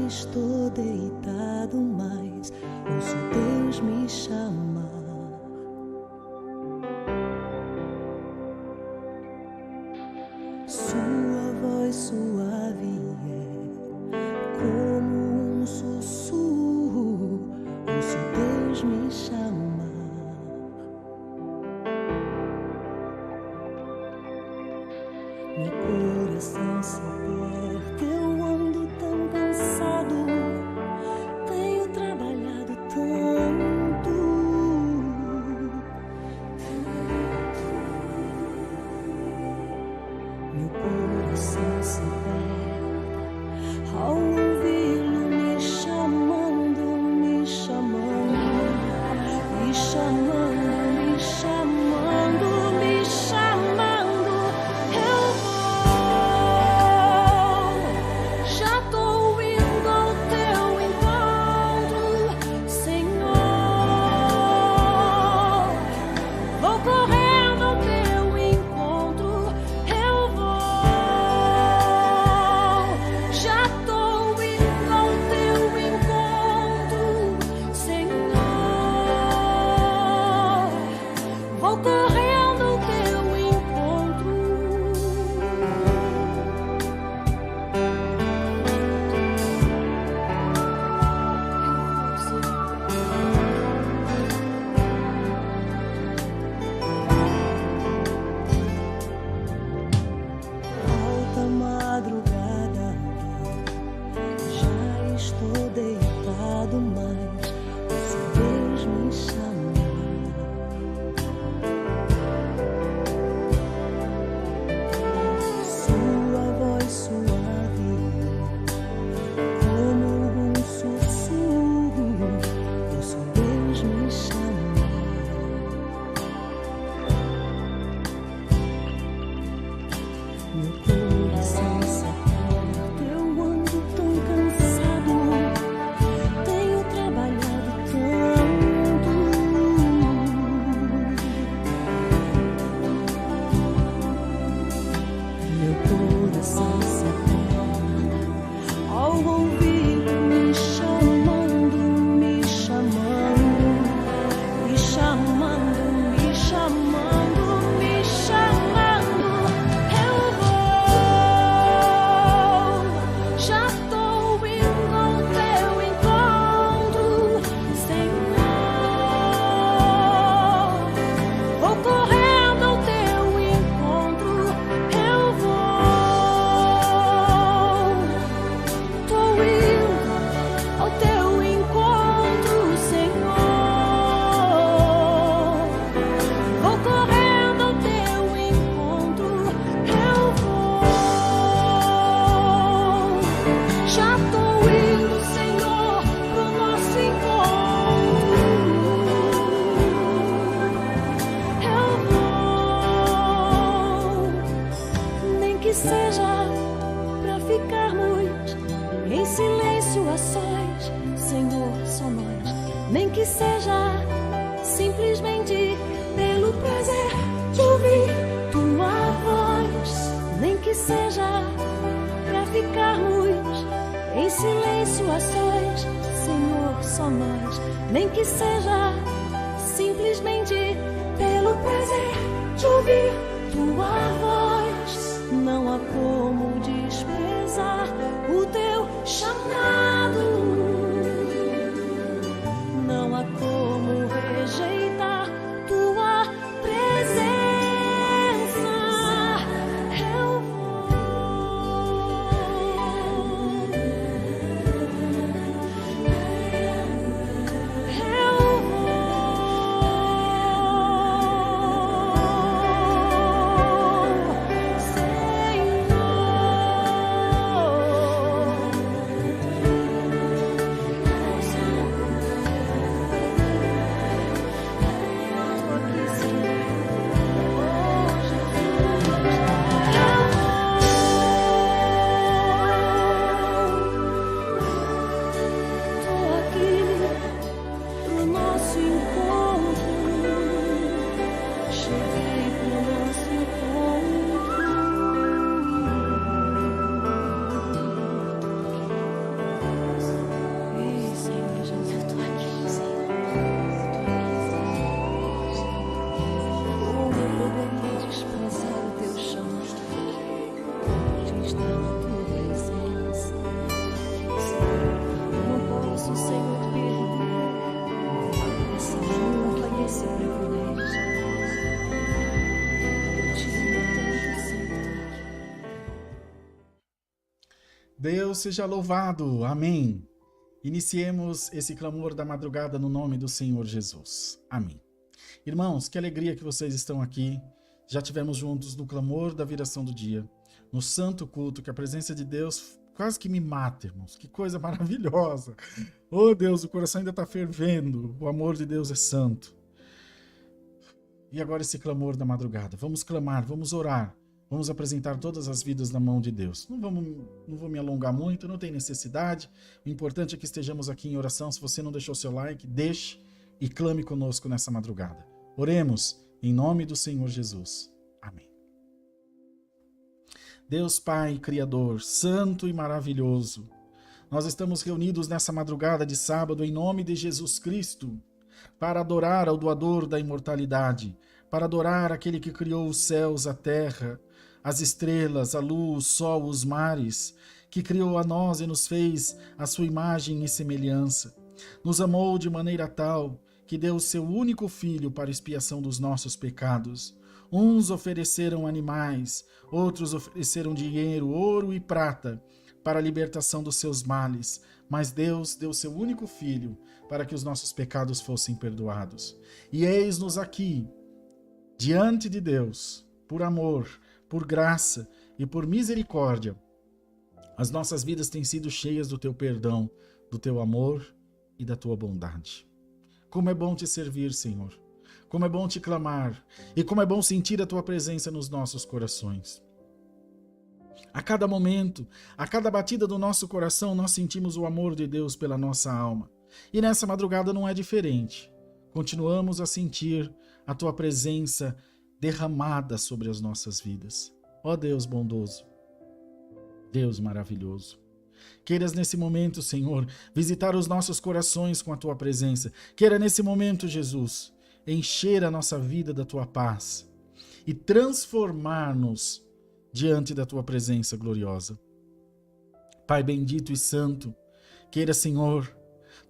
Estou deitado, mas ouço Deus me chamar. Sua voz suave é como um sussurro, ouço Deus me chamar. Meu coração se aperta, eu ando tão cansado, tenho trabalhado tanto. Meu coração se aperta ao ouvi-lo me chamando, me chamando, me chamando, me chamando, me chamando. Já tô para ficarmos em silêncio a sós, Senhor, só nós. Nem que seja simplesmente pelo prazer de ouvir tua voz. Nem que seja para ficarmos em silêncio a sós, Senhor, só nós. Nem que seja simplesmente pelo prazer de ouvir tua voz. Não há como desprezar o teu chamado. Não há como rejeitar tua presença. Eu vou, Deus seja louvado, amém. Iniciemos esse clamor da madrugada no nome do Senhor Jesus, amém. Irmãos, que alegria que vocês estão aqui. Já tivemos juntos no clamor da viração do dia, no santo culto, que a presença de Deus quase que me mata, irmãos. Que coisa maravilhosa. Oh Deus, o coração ainda está fervendo, o amor de Deus é santo. E agora esse clamor da madrugada, vamos clamar, vamos orar. Vamos apresentar todas as vidas na mão de Deus. Não vou me alongar muito, não tem necessidade. O importante é que estejamos aqui em oração. Se você não deixou seu like, deixe e clame conosco nessa madrugada. Oremos em nome do Senhor Jesus. Amém. Deus Pai, Criador, Santo e maravilhoso, nós estamos reunidos nessa madrugada de sábado em nome de Jesus Cristo, para adorar ao doador da imortalidade, para adorar aquele que criou os céus, a terra, as estrelas, a luz, o sol, os mares, que criou a nós e nos fez a sua imagem e semelhança. Nos amou de maneira tal que deu o seu único filho para expiação dos nossos pecados. Uns ofereceram animais, outros ofereceram dinheiro, ouro e prata, para a libertação dos seus males, mas Deus deu seu único filho para que os nossos pecados fossem perdoados. E eis-nos aqui, diante de Deus, por amor, por graça e por misericórdia. As nossas vidas têm sido cheias do teu perdão, do teu amor e da tua bondade. Como é bom te servir, Senhor. Como é bom te clamar e como é bom sentir a tua presença nos nossos corações. A cada momento, a cada batida do nosso coração, nós sentimos o amor de Deus pela nossa alma. E nessa madrugada não é diferente. Continuamos a sentir a tua presença derramada sobre as nossas vidas. Ó Deus bondoso, Deus maravilhoso, queiras nesse momento, Senhor, visitar os nossos corações com a tua presença. Queira nesse momento, Jesus, encher a nossa vida da tua paz e transformar-nos diante da tua presença gloriosa. Pai bendito e santo, queira, Senhor,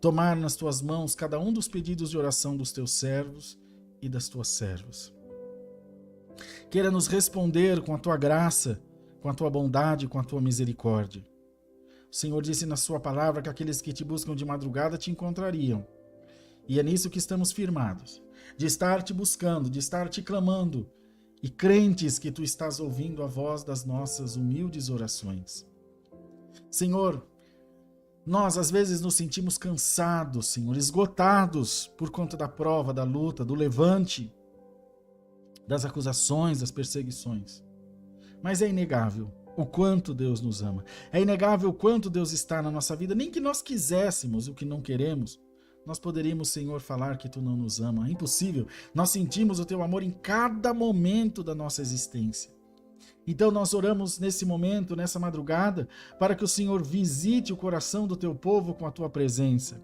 tomar nas tuas mãos cada um dos pedidos de oração dos teus servos e das tuas servas. Queira nos responder com a tua graça, com a tua bondade, com a tua misericórdia. O Senhor disse na sua palavra que aqueles que te buscam de madrugada te encontrariam. E é nisso que estamos firmados, de estar te buscando, de estar te clamando, e crentes que tu estás ouvindo a voz das nossas humildes orações. Senhor, nós às vezes nos sentimos cansados, Senhor, esgotados por conta da prova, da luta, do levante, das acusações, das perseguições. Mas é inegável o quanto Deus nos ama. É inegável o quanto Deus está na nossa vida. Nem que nós quiséssemos o que não queremos, nós poderíamos, Senhor, falar que Tu não nos ama. É impossível. Nós sentimos o Teu amor em cada momento da nossa existência. Então nós oramos nesse momento, nessa madrugada, para que o Senhor visite o coração do Teu povo com a Tua presença.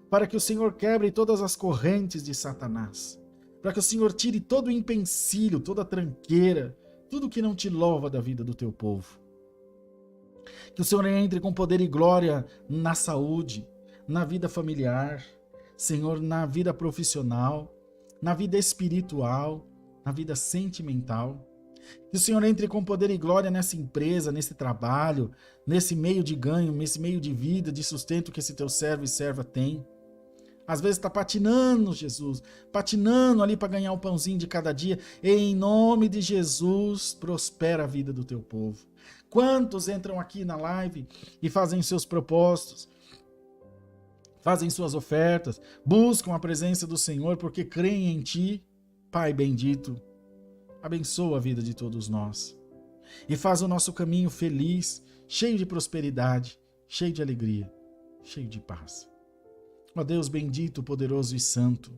Para que o Senhor quebre todas as correntes de Satanás. Para que o Senhor tire todo o empecilho, toda a tranqueira, tudo que não te louva da vida do Teu povo. Que o Senhor entre com poder e glória na saúde, na vida familiar, Senhor, na vida profissional, na vida espiritual, na vida sentimental. Que o Senhor entre com poder e glória nessa empresa, nesse trabalho, nesse meio de ganho, nesse meio de vida, de sustento que esse Teu servo e serva tem. Às vezes está patinando, Jesus, patinando ali para ganhar o pãozinho de cada dia. E em nome de Jesus, prospera a vida do Teu povo. Quantos entram aqui na live e fazem seus propósitos, fazem suas ofertas, buscam a presença do Senhor porque creem em Ti? Pai bendito, abençoa a vida de todos nós e faz o nosso caminho feliz, cheio de prosperidade, cheio de alegria, cheio de paz. Ó Deus bendito, poderoso e santo,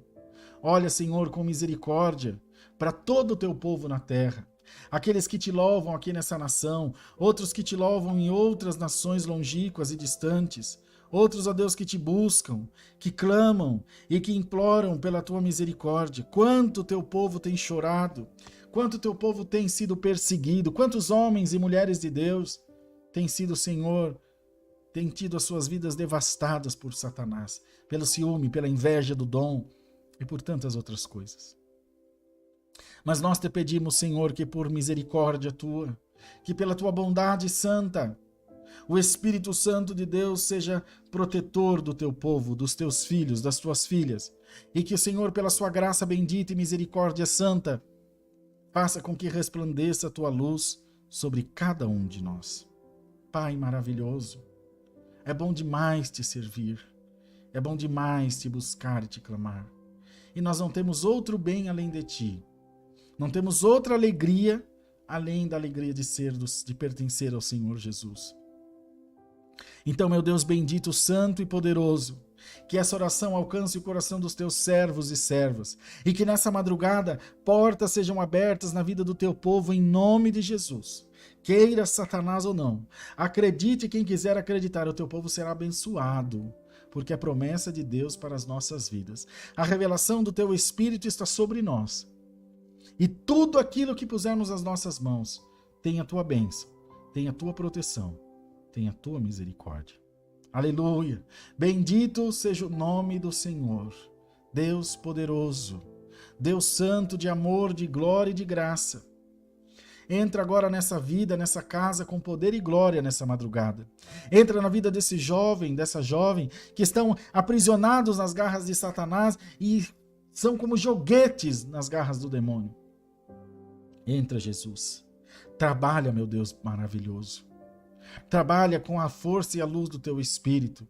olha, Senhor, com misericórdia para todo o Teu povo na terra, aqueles que Te louvam aqui nessa nação, outros que Te louvam em outras nações longínquas e distantes, outros, ó Deus, que Te buscam, que clamam e que imploram pela Tua misericórdia. Quanto Teu povo tem chorado, quanto Teu povo tem sido perseguido, quantos homens e mulheres de Deus têm sido, Senhor, têm tido as suas vidas devastadas por Satanás, pelo ciúme, pela inveja do dom e por tantas outras coisas. Mas nós Te pedimos, Senhor, que por misericórdia Tua, que pela Tua bondade santa, o Espírito Santo de Deus seja protetor do Teu povo, dos Teus filhos, das Tuas filhas, e que o Senhor, pela Sua graça bendita e misericórdia santa, faça com que resplandeça a Tua luz sobre cada um de nós. Pai maravilhoso, é bom demais Te servir, é bom demais Te buscar e Te clamar. E nós não temos outro bem além de Ti, não temos outra alegria além da alegria de pertencer ao Senhor Jesus. Então, meu Deus bendito, santo e poderoso, que essa oração alcance o coração dos Teus servos e servas, e que nessa madrugada portas sejam abertas na vida do Teu povo em nome de Jesus. Queira Satanás ou não, acredite quem quiser acreditar, o Teu povo será abençoado, porque é promessa de Deus para as nossas vidas. A revelação do Teu Espírito está sobre nós, e tudo aquilo que pusermos as nossas mãos tem a Tua bênção, tem a Tua proteção, tem a Tua misericórdia. Aleluia! Bendito seja o nome do Senhor, Deus poderoso, Deus santo de amor, de glória e de graça. Entra agora nessa vida, nessa casa, com poder e glória nessa madrugada. Entra na vida desse jovem, dessa jovem, que estão aprisionados nas garras de Satanás e são como joguetes nas garras do demônio. Entra, Jesus. Trabalha, meu Deus maravilhoso. Trabalha com a força e a luz do Teu Espírito.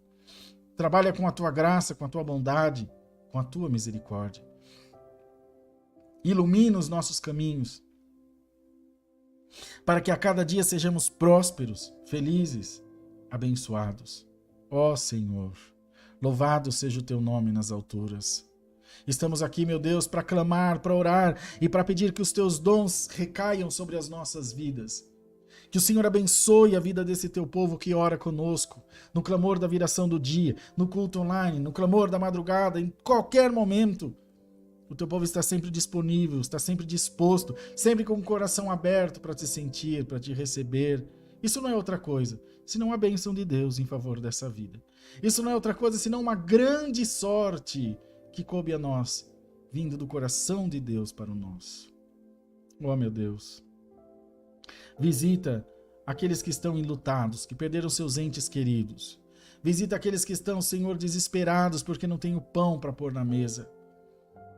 Trabalha com a Tua graça, com a Tua bondade, com a Tua misericórdia. Ilumina os nossos caminhos, para que a cada dia sejamos prósperos, felizes, abençoados. Ó Senhor, louvado seja o Teu nome nas alturas. Estamos aqui, meu Deus, para clamar, para orar e para pedir que os Teus dons recaiam sobre as nossas vidas. Que o Senhor abençoe a vida desse Teu povo que ora conosco, no clamor da viração do dia, no culto online, no clamor da madrugada, em qualquer momento. O Teu povo está sempre disponível, está sempre disposto, sempre com o coração aberto para Te sentir, para Te receber. Isso não é outra coisa, senão a bênção de Deus em favor dessa vida. Isso não é outra coisa, senão uma grande sorte que coube a nós, vindo do coração de Deus para o nosso. Oh, meu Deus! Visita aqueles que estão enlutados, que perderam seus entes queridos. Visita aqueles que estão, Senhor, desesperados porque não têm o pão para pôr na mesa.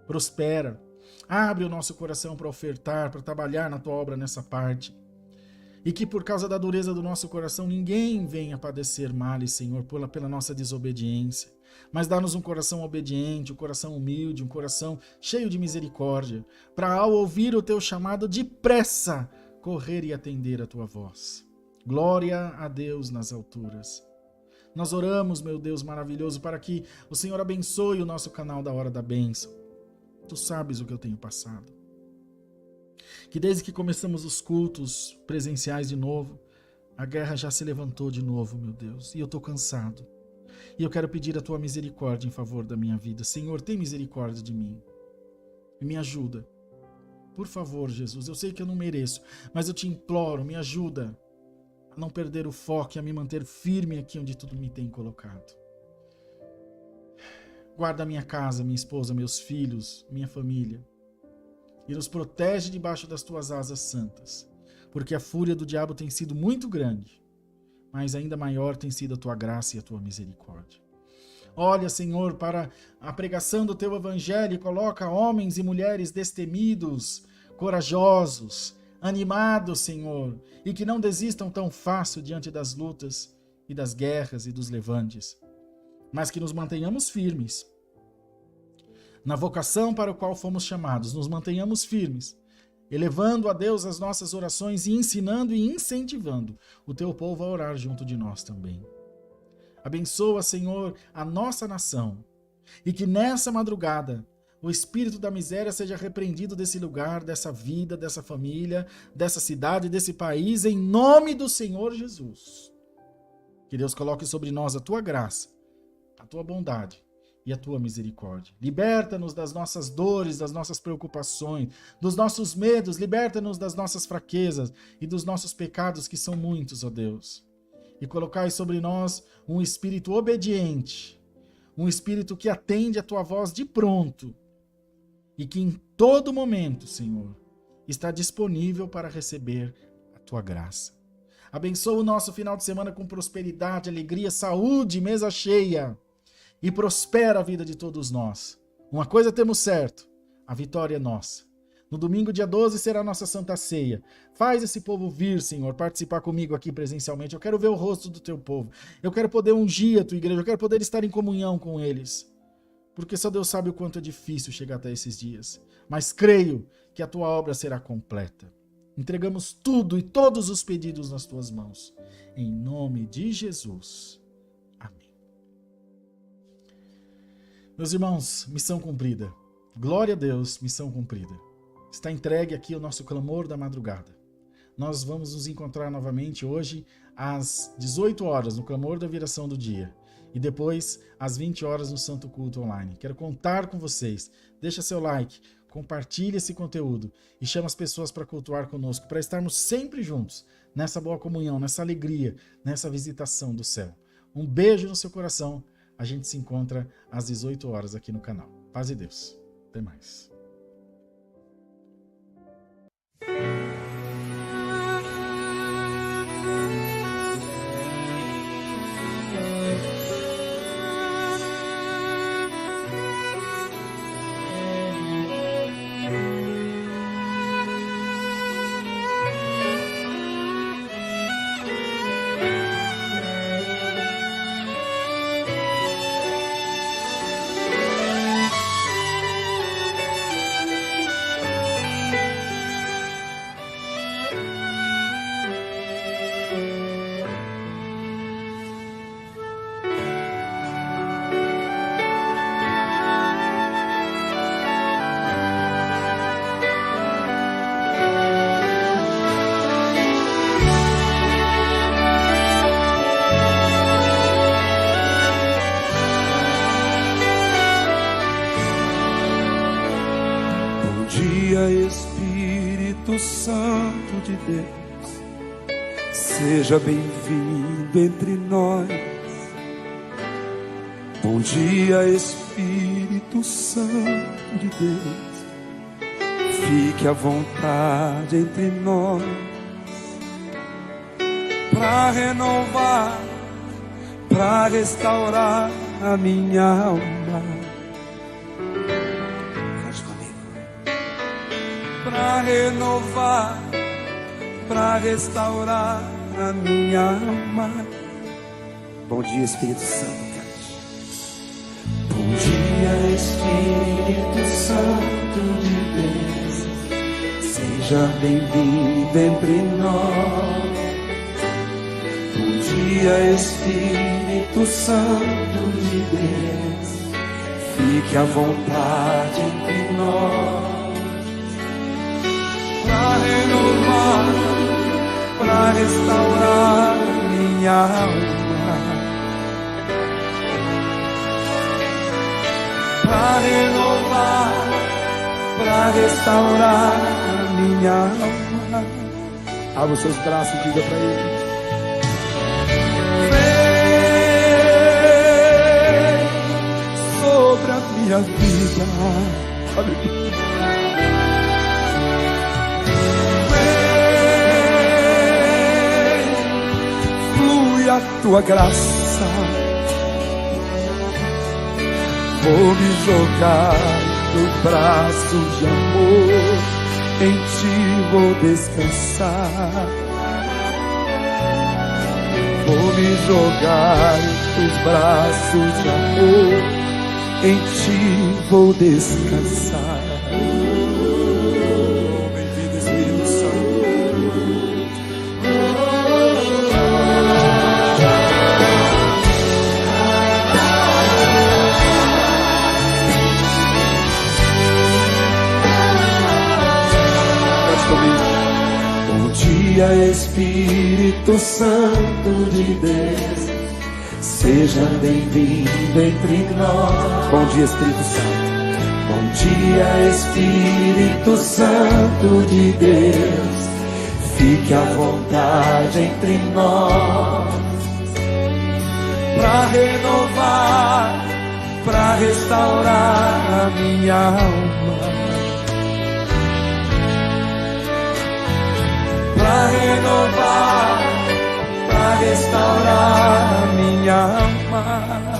Prospera. Abre o nosso coração para ofertar, para trabalhar na Tua obra nessa parte. E que por causa da dureza do nosso coração ninguém venha padecer males, Senhor, pela nossa desobediência. Mas dá-nos um coração obediente, um coração humilde, um coração cheio de misericórdia, para ao ouvir o Teu chamado depressa, correr e atender a Tua voz. Glória a Deus nas alturas. Nós oramos, meu Deus maravilhoso, para que o Senhor abençoe o nosso canal da Hora da Bênção. Tu sabes o que eu tenho passado. Que desde que começamos os cultos presenciais de novo, a guerra já se levantou de novo, meu Deus, e eu estou cansado. E eu quero pedir a tua misericórdia em favor da minha vida. Senhor, tem misericórdia de mim e me ajuda. Por favor, Jesus, eu sei que eu não mereço, mas eu te imploro, me ajuda a não perder o foco e a me manter firme aqui onde tudo me tem colocado. Guarda a minha casa, minha esposa, meus filhos, minha família. E nos protege debaixo das tuas asas santas, porque a fúria do diabo tem sido muito grande, mas ainda maior tem sido a tua graça e a tua misericórdia. Olha, Senhor, para a pregação do teu evangelho e coloca homens e mulheres destemidos, corajosos, animados, Senhor, e que não desistam tão fácil diante das lutas e das guerras e dos levantes, mas que nos mantenhamos firmes na vocação para a qual fomos chamados, nos mantenhamos firmes, elevando a Deus as nossas orações e ensinando e incentivando o teu povo a orar junto de nós também. Abençoa, Senhor, a nossa nação e que nessa madrugada o espírito da miséria seja repreendido desse lugar, dessa vida, dessa família, dessa cidade, desse país, em nome do Senhor Jesus. Que Deus coloque sobre nós a tua graça, a tua bondade e a tua misericórdia. Liberta-nos das nossas dores, das nossas preocupações, dos nossos medos, liberta-nos das nossas fraquezas e dos nossos pecados, que são muitos, ó Deus. E colocai sobre nós um espírito obediente, um espírito que atende a tua voz de pronto e que em todo momento, Senhor, está disponível para receber a tua graça. Abençoa o nosso final de semana com prosperidade, alegria, saúde, mesa cheia. E prospera a vida de todos nós. Uma coisa temos certo, a vitória é nossa. No domingo, dia 12, será a nossa Santa Ceia. Faz esse povo vir, Senhor, participar comigo aqui presencialmente. Eu quero ver o rosto do teu povo. Eu quero poder ungir a tua igreja. Eu quero poder estar em comunhão com eles. Porque só Deus sabe o quanto é difícil chegar até esses dias. Mas creio que a tua obra será completa. Entregamos tudo e todos os pedidos nas tuas mãos. Em nome de Jesus. Amém. Meus irmãos, missão cumprida. Glória a Deus, missão cumprida. Está entregue aqui o nosso clamor da madrugada. Nós vamos nos encontrar novamente hoje às 18 horas no clamor da viração do dia. E depois às 20 horas no Santo Culto Online. Quero contar com vocês. Deixa seu like, compartilhe esse conteúdo e chama as pessoas para cultuar conosco, para estarmos sempre juntos nessa boa comunhão, nessa alegria, nessa visitação do céu. Um beijo no seu coração. A gente se encontra às 18 horas aqui no canal. Paz e Deus. Até mais. Espírito Santo de Deus, seja bem-vindo entre nós. Bom dia, Espírito Santo de Deus, fique à vontade entre nós, para renovar, para restaurar a minha alma. Para renovar, para restaurar a minha alma. Bom dia, Espírito Santo. Bom dia, Espírito Santo de Deus, seja bem-vindo entre nós. dia, Espírito Santo de Deus, fique à vontade entre nós, para renovar, para restaurar minha alma, para renovar, para restaurar minha alma. Abra os seus braços e diga para Ele: vem sobre a minha vida, aleluia. Vem, flui a tua graça, vou me jogar no braço de amor, em ti vou descansar. Vou me jogar nos braços de amor, em ti vou descansar. Bem-vindo, Espírito Santo. Bom dia, Espírito Santo de Deus, seja bem-vindo entre nós. Bom dia, Espírito Santo. Bom dia, Espírito Santo de Deus, fique à vontade entre nós, para renovar, para restaurar a minha alma, para renovar, para restaurar a minha alma.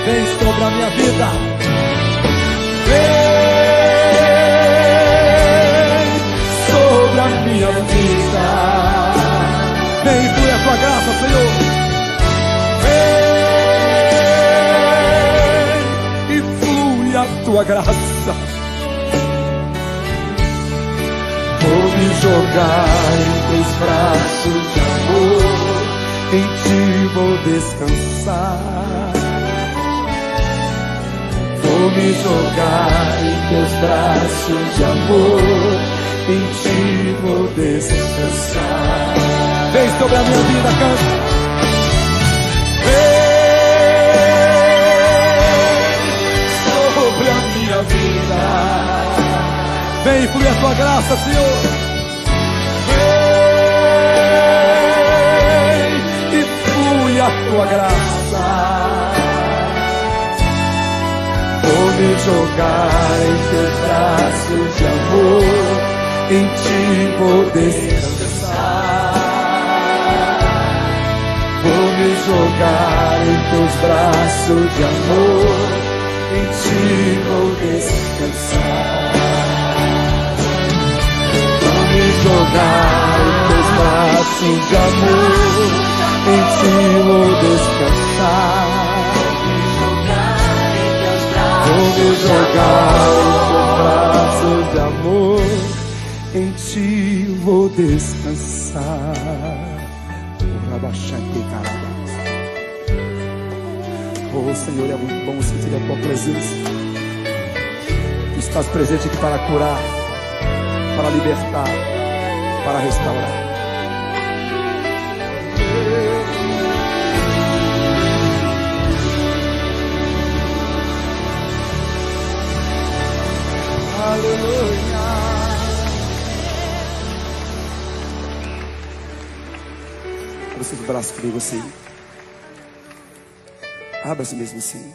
Vem sobre a minha vida, vem sobre a minha vida, vem, flui a tua graça, Senhor, vem e flui a tua graça. Vou me jogar em teus braços de amor, em ti vou descansar. Vou me jogar em teus braços de amor, em ti vou descansar. Vem sobre a minha vida, canta. Vem sobre a minha vida, vem, flui a tua graça, Senhor. Vem e flui a tua graça. Vou me jogar em teus braços de amor, em ti vou descansar. Vou me jogar em teus braços de amor, em ti vou descansar. Me jogar em teus braços de amor, em ti vou descansar. Vou me jogar em teus braços de amor, em ti vou descansar. Oh Senhor, é muito bom sentir a tua presença. Tu estás presente aqui para curar, para libertar, para restaurar. Aleluia. Abra seus braços comigo assim. Abra-se mesmo assim.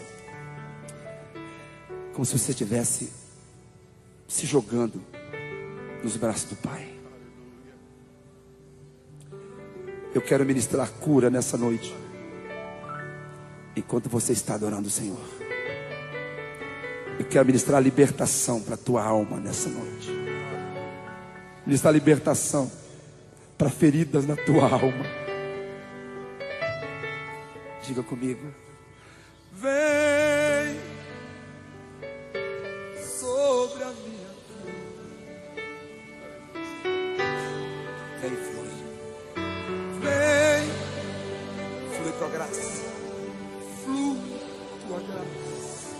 Como se você estivesse se jogando nos braços do Pai. Eu quero ministrar cura nessa noite, enquanto você está adorando o Senhor. Eu quero ministrar libertação para a tua alma nessa noite. Ministrar libertação para feridas na tua alma. Diga comigo. Vem sobre a minha vida. Vem, flui. Vem tua graça. Flui tua graça.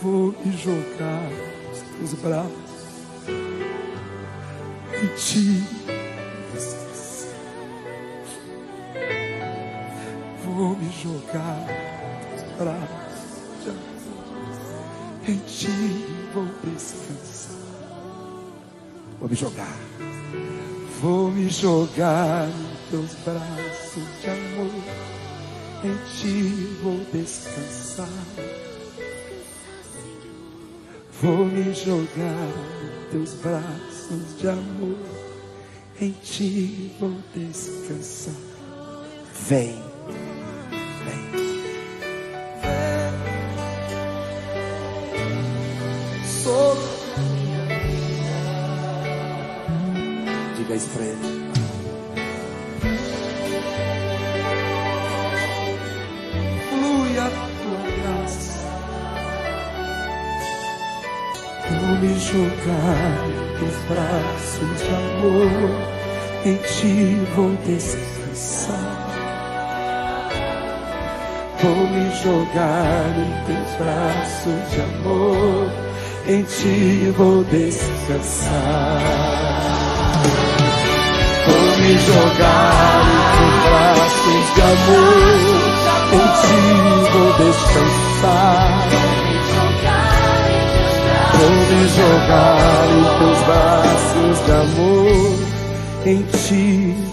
Vou me jogar nos teus braços. Em ti descansar. Vou me jogar nos teus braços. Em ti vou descansar. Vou me jogar. Vou me jogar nos teus braços de amor. Em ti vou descansar. Vou me jogar nos teus braços de amor. Em ti vou descansar. Vem, vem, vem sobre a minha vida. Diga isso pra ele. Flui a tua graça. Vou me jogar nos braços de amor. Em ti vou descansar. Vou me jogar em teus braços de amor. Em ti vou descansar. Vou me jogar em teus braços de amor. Em ti vou descansar. Vou me jogar em teus braços de amor. Em ti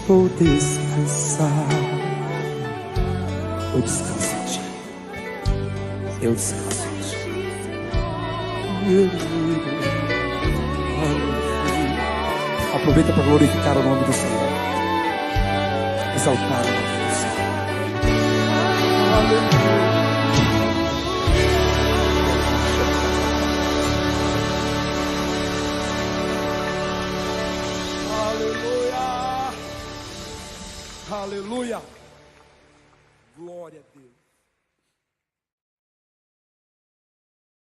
vou descansar. Eu descanso em ti. Eu descanso em ti. Aproveita para glorificar o nome do Senhor. Exaltar o nome do Senhor. Aleluia. Aleluia. Glória a Deus.